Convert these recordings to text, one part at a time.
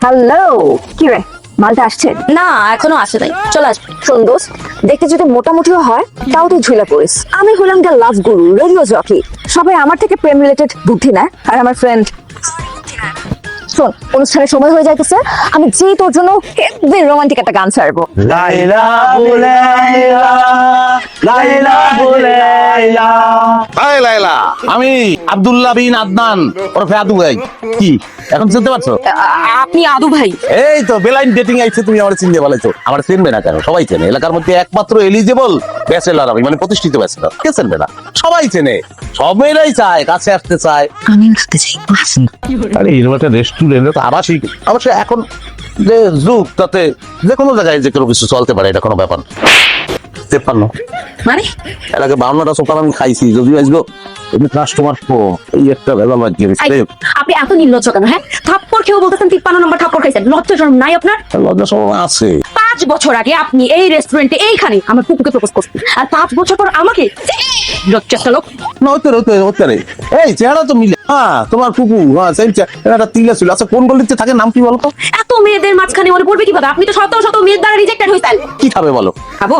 Hello, কি রে মালটা আসছে? না এখনো আসে নাই, চলে আসবে। শোন দোস্ত, দেখতে যদি মোটামুটিও হয় তাও তুই ঝুলে পড়িস। আমি হলাম গা লাভ গুরু, রেডিও জকি। সবাই আমার থেকে প্রেম রিলেটেড বুদ্ধি নেয়, আর আমার ফ্রেন্ড শোন, অনুষ্ঠানের সময় হয়ে যাইতেছে। আমি যেই তোর জন্য হেভি রোমান্টিক একটা গান ছাড়বো। লাইলা বুলাইলা লাইলা বুলাইলা। হাই লাইলা, আমি আব্দুল্লাহ বিন আদনান ওরফে আদু ভাই। কি এখন চিনতে পারছো? আপনি আদু ভাই? এই তো বেলাইন ডেটিং আইছে, তুমি আমার চিনতে বলেছো। আমার চিনবে না কেন? সবাই চেনে, এলাকার মধ্যে একমাত্র এলিজিবল ব্যাচেলর আমি, মানে প্রতিষ্ঠিত ব্যাচেলর। কে চিনবে না? সবাই চেনে, সব মেয়েরাই চায়, কাছে আসতে চায়। আমি আসতে চাই। আরে এরকম একটা রেস্টুরেন্ট তো আবাসিক, অবশ্য এখন যে যুগ তাতে যে কোনো জায়গায় যে কোনো কিছু চলতে পারে, এটা কোনো ব্যাপার না। 53 মানে এর আগে 52টা সকাল আমি খাইছি, যদিও আসবো এমনি কাস্টমার এই একটা ভেজাল বাদ দিয়ে আই, আপনি এত নির্লজ্জ কেন? হ্যাঁ, থাপ্পড় খেয়েও বলতেছেন 53 নম্বর থাপ্পড় খাইছেন। লজ্জা শরম নাই আপনার? লজ্জা সব আছে। 5 বছর আগে আপনি এই রেস্টুরেন্টে এইখানে আমার পুকুকে প্রপোজ করছেন, আর 5 বছর পর আমাকে লজ্জাটা লোক। না হতে রে। এই চেহারা তো মিলে। হ্যাঁ তোমার কুকু, হ্যাঁ সেম চেহারা তিলা ছিল। আচ্ছা কোন গলিতে থাকে, নাম কি বলো তো? এত মেয়েদের মাঝখানে মনে পড়বে কিভাবে? আপনি তো শত শত মেয়ের দ্বারা রিজেক্টেড হইছেন। কি খাবে বলো? খাবো,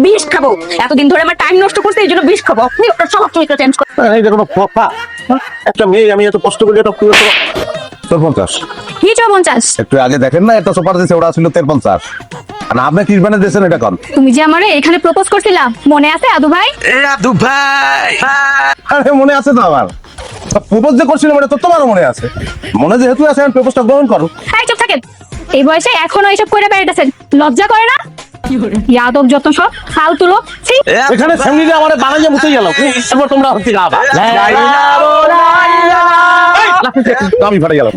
বিষ খাবো। এতদিন ধরে আমার টাইম নষ্ট করতে, এই জন্য বিষ খাবো। আপনি ওটা সব চরিত্র চেঞ্জ করে। এইটা কোনো কথা? একটা মেয়ে আমি এত কষ্ট করে এটা পুরো 53 কি 54? একটু আগে দেখেন না, একটা সুপার দিছে, ওটা ছিল 53। না আপনি কি বানে দিয়েছেন এটা কোন? তুমি যে আমারে এখানে প্রপোজ করছিলা, মনে আছে আদু ভাই? আদু ভাই, আরে মনে আছে তো আমার। প্রপোজ যে করছিলাম এটা তো তোমারও মনে আছে। মনে যেহেতু আছে, আমি প্রপোজটা গ্রহণ করো। এই চুপ থাকেন। এই বয়সে এখনো এইসব করে বেড়াইতেছেন, লজ্জা করে না? ইয়াদব যত সব ফালতু লোক। ছি। এখানে ফ্যামিলি আমারে বানাইয়া মুতে গেল, এরপর তোমরা হচ্ছে গাবা। আমি ফাটে গেলাম।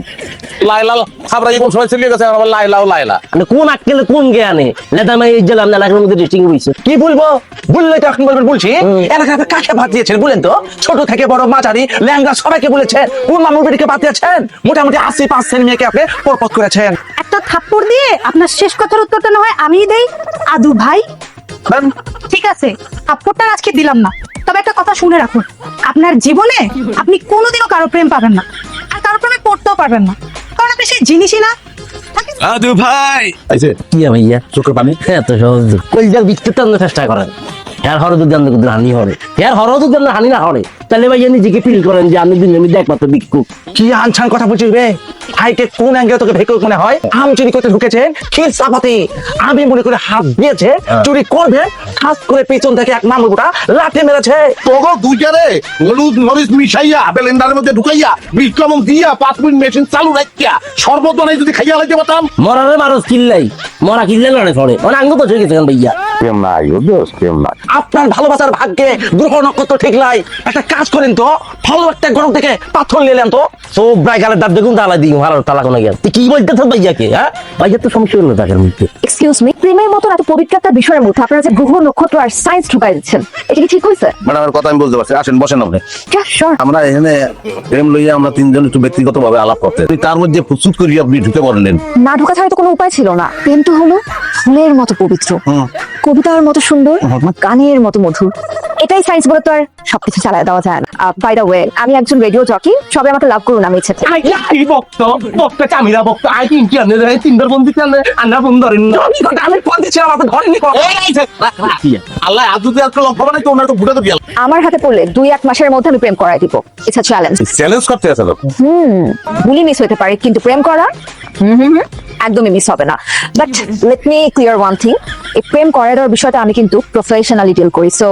লাইলা খাবরা জীবন সবাই চলে গেছে, আবার লাইলাও লাইলা। মানে কোন আক্কেলে কোন জ্ঞানে নেতা মানে এই জেলাম না এলাকার মধ্যে ডিস্টিং হইছে। কি বলবো? বললে তো এখন বলবেন বলছি। এলাকাতে কাকে ভাত দিয়েছেন বলেন তো? ছোট থেকে বড়, মাঝারি, ল্যাংড়া সবাইকে বলেছেন। কোন মামুর বেটিকে ভাত দিয়েছেন? মোটামুটি 80% মেয়েকে আপনি প্রপোজ করেছেন। একটা থাপ্পড় দিয়ে আপনার শেষ কথার উত্তরটা না হয় আমিই দেই। আদু ভাই ঠিক আছে, থাপ্পড়টা আজকে দিলাম না, তবে একটা কথা শুনে রাখুন। আপনার জীবনে আপনি কোনোদিনও কারো প্রেম পাবেন না, আর কারো প্রেমে পড়তেও পারবেন না, কারণ আপনি সেই জিনিসই না। আদু ভাই, আইছে কি ভাইয়া চোখের পানি। এত সহজ কইজার বিস্তারিত আনতে চেষ্টা করেন। এর হরে যদি আমাদের হানি হরে, এর হরেও যদি আমরা হানি না হরে, তাহলে ভাইয়া নিজেকে ফিল করেন যে আমি দুনিয়ার মধ্যে একমাত্র ভিক্ষুক। কি আনছান কথা বলছিস রে? হাইটে কোন অ্যাঙ্গেলে তোকে ভিক্ষুক মনে হয়? আম চুরি করতে ঢুকেছে কি চাপাতি, আমি মনে করে হাত দিয়েছে চুরি করবে, খাস করে পেছন থেকে এক মামুটা লাঠি মেরেছে। তোগো দুইটারে হলুদ মরিচ মিশাইয়া ব্লেন্ডারের মধ্যে ঢুকাইয়া বিক্রম দিয়া 5 মিনিট মেশিন চালু রাখিয়া শরবত বানাই যদি খাইয়া লাইতে পারতাম। মরারে মানুষ কিল্লাই, মরা কিল্লাই লড়ে পড়ে অনেক আঙ্গ তো হয়ে গেছে ভাইয়া। প্রেম নাই ও দোস্ত, প্রেম নাই। আপনার ভালোবাসার ভাগ্যে গ্রহ নক্ষত্র ঠিক নাই। একটা কাজ করেন তো, ভালো একটা গরম থেকে পাথর নিলেন তো, সব ব্রাইগালের দাঁত দেখুন তালা দিই ভালো তালা কোনো গিয়া। তুই কি বলতে থাক ভাইয়াকে? হ্যাঁ ভাইয়া তো সমস্যা হলো তাদের মধ্যে। এক্সকিউজ মি, প্রেমের মতো এত পবিত্র একটা বিষয়ের মধ্যে আপনারা যে গ্রহ নক্ষত্র আর সায়েন্স ঢুকাই দিচ্ছেন, এটা কি ঠিক হয়েছে? ম্যাডামের কথা আমি বুঝতে পারছি, আসেন বসেন আপনি। শিওর। আমরা এখানে প্রেম লইয়া আমরা তিনজন একটু ব্যক্তিগত ভাবে আলাপ করতে, তার মধ্যে প্রস্তুত করি আপনি ঢুকে পড়লেন। না ঢোকা ছাড়া তো কোনো উপায় ছিল না। প্রেম তো হলো ফুলের মতো পবিত্র, কবিতার মতো সুন্দর, গানের মতো মধুর। এটাই সায়েন্স বলে তো আর সবকিছু চালায় দেওয়া যায় না। বাই দ্য ওয়ে, আমি একজন রেডিও জকি, সবাই আমাকে লাভ করুন, আমি ইচ্ছে আল্লাহ আজ যদি একটা লক্ষ্য বানাই তো ওনার তো ফুটে তো গেল। আমার হাতে পড়লে 2-1 মাসের মধ্যে আমি প্রেম করাই দিব। It's a challenge. চ্যালেঞ্জ করতে আছে লোক। ভুলি মিস হতে পারে, কিন্তু প্রেম করা একদমই মিস হবে না। But let me clear one thing, এই প্রেম করাই দেওয়ার বিষয়টা আমি কিন্তু প্রফেশনালি ডিল করি, সো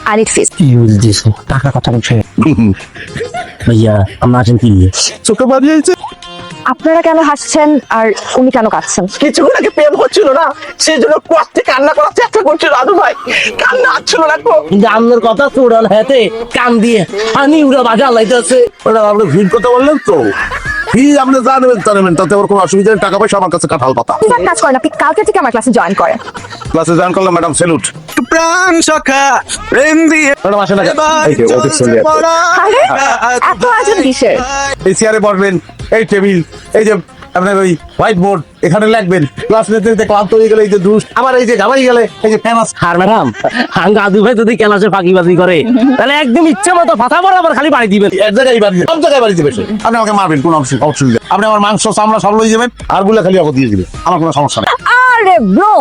আই নিড ফিস। কি বলছিস? টাকা কথা বলছে ভাইয়া, আমরা আছেন কি চোখে বাড়িয়েছে। আপনারা কেন হাসছেন আর উনি কেন কাঁদছেন? কিছুক্ষণ আগে প্রেম হচ্ছিল না, সেই জন্য কষ্টে কান্না করার চেষ্টা করছিল আদু ভাই, কান্না আসছিল না। কিন্তু আপনার কথা চোরান হাতে কান দিয়ে হানি উড়া বাজা লাইতেছে। ওটা আপনি ভিড় করতে বললেন তো, কি আপনি জানবেন তাতে ওর কোনো অসুবিধা নেই। টাকা পয়সা আমার কাছে কাঁঠাল পাতা। আপনি এক কাজ করেন, আপনি কালকে থেকে আমার ক্লাসে জয়েন করেন। ক্লাসে জয়েন করলাম ম্যাডাম, স্যালুট। প্রাণ সখা প্রেম দিয়ে ম্যাডাম আসেন না, এই যে অফিস চলে যাচ্ছে। আরে এত আয়োজন কিসের? এই চেয়ারে বসবেন, এই টেবিল, এই যে আপনার ওই হোয়াইট বোর্ড এখানে লিখবেন ক্লাস নিতে নিতে ক্লান্ত হয়ে গেলে এই যে দুষ্ট, আবার এই যে ঘামাই গেলে এই যে ফেমাস। আর ম্যাডাম আদু ভাই যদি ক্লাসে ফাঁকিবাজি করে তাহলে একদম ইচ্ছা মতো ফাঁকা বরাবর খালি বাড়ি দিবেন। এক জায়গায় বাড়ি সব জায়গায় বাড়ি দেবে সে। আপনি আমাকে মারবেন কোনো অসুবিধা, আপনি আমার মাংস চামড়া সব লই যাবেন আর গুলা খালি অগত দিয়ে দিবেন, আমার কোনো সমস্যা নেই। আরে ব্রো,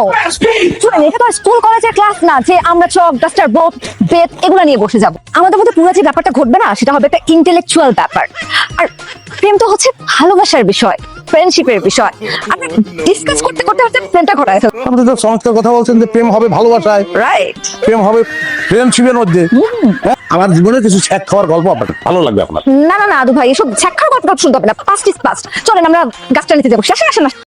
শুনেন এটা তো স্কুল কলেজের ক্লাস না যে আমরা চক ডাস্টার বোট বেত এগুলো নিয়ে বসে যাব। আমাদের মধ্যে পুরো যে ব্যাপারটা ঘটবে না সেটা হবে একটা ইন্টেলেকচুয়াল ব্যাপার। আর প্রেম তো হচ্ছে ভালোবাসার বিষয়, ফ্রেন্ডশিপের বিষয়। আপনি ডিসকাস করতে করতে হচ্ছে প্রেমটা ঘটায় ফেলবেন, আপনি তো চমৎকার কথা বলছেন যে প্রেম হবে ভালোবাসায়, রাইট? প্রেম হবে ফ্রেন্ডশিপের মধ্যে। হ্যাঁ, আমার জীবনে কিছু ছ্যাক খাওয়ার গল্প আপনার ভালো লাগবে আপনার। না না না আদু ভাই, এসব ছ্যাঁকার গল্প শুনতে হবে না। Past is past. চলেন আমরা গাছটা নিতে যাবো। আসেন আসেন আসেন।